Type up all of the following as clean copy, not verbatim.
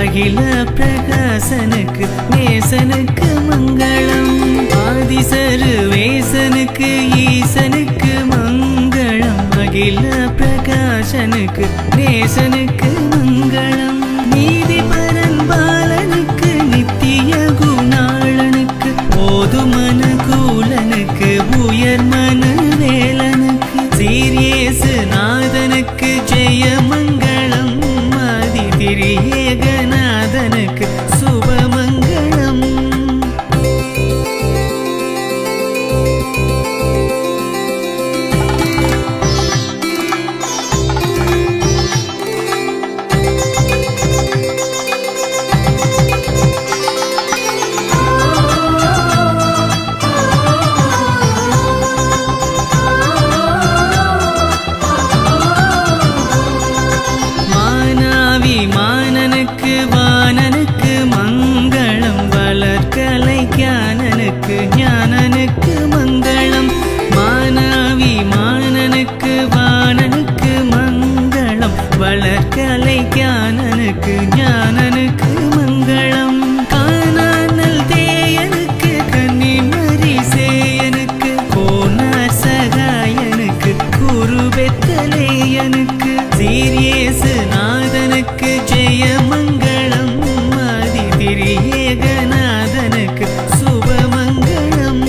அகில பிரகாசனுக்கு நேசனுக்கு மங்களம் ஆதிசருவேசனுக்கு ஈசனுக்கு மங்களம் அகில பிரகாசனுக்கு நேசனுக்கு மங்களம் நீதி பரன்பாலனுக்கு நித்திய குணாளனுக்கு போதுமன கூலனுக்கு உயர்மன வேலனுக்கு சீரியேசு நாதனுக்கு ஜெய மங்களம் ஆதி திரியேகநாதனுக்கு சுபமங்களம் மானனுக்கு வானனுக்கு மங்களம் வளர்கலை ஞானனுக்கு ஞானனுக்கு மங்களம் மானாவி மானனுக்கு வானனுக்கு மங்களம் வளர்கலை ஞானனுக்கு ஞானனுக்கு மங்களம் காணானல் தேயனுக்கு கன்னிமரி சேயனுக்கு கோனார் சகாயனுக்கு குருபெத்தலேயனுக்கு சீரியேசு நாதனுக்கு ஜெய மங்களம் ஆதி திரியேகநாதனுக்கு சுபமங்களம்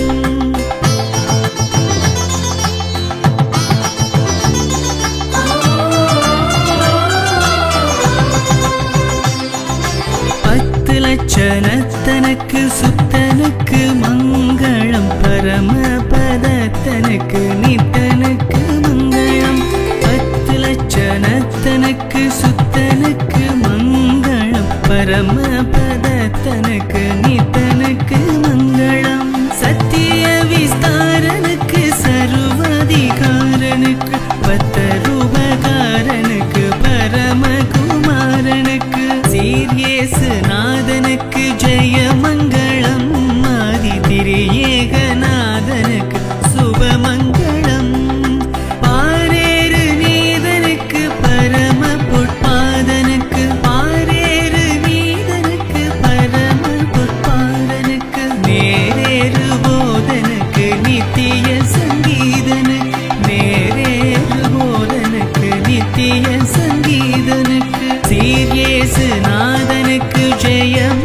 பத்து லட்சணத்தனுக்கு சுத்தனுக்கு மங்களம் பரமபதத்தனுக்கு நித்தனுக்கு மங்களம் பத்து லட்சணத்தனுக்கு சுத்தனுக்கு மங்களம் பரமபதத்தனுக்கு நித்தனுக்கு மங்களம் சத்திய விஸ்தாரனுக்கு சர்வாதிகாரனுக்கு பத்தருபகாரனுக்கு பரமகுமாரனுக்கு சீரியேசு நாதனுக்கு ஜெய மங்களம் ஆதி திரியேகநாதனுக்கு சுபமங்களம் பாரேறு நீதனுக்கு பரம பொற்பாதனுக்கு பாரேறு நீதனுக்கு பரம பொற்பாதனுக்கு நேரேறு போதனுக்கு நித்திய சங்கீதனுக்கு நேரேறு போதனுக்கு நித்திய சங்கீதனுக்கு சீரியேசு நாதனுக்கு ஜெயம்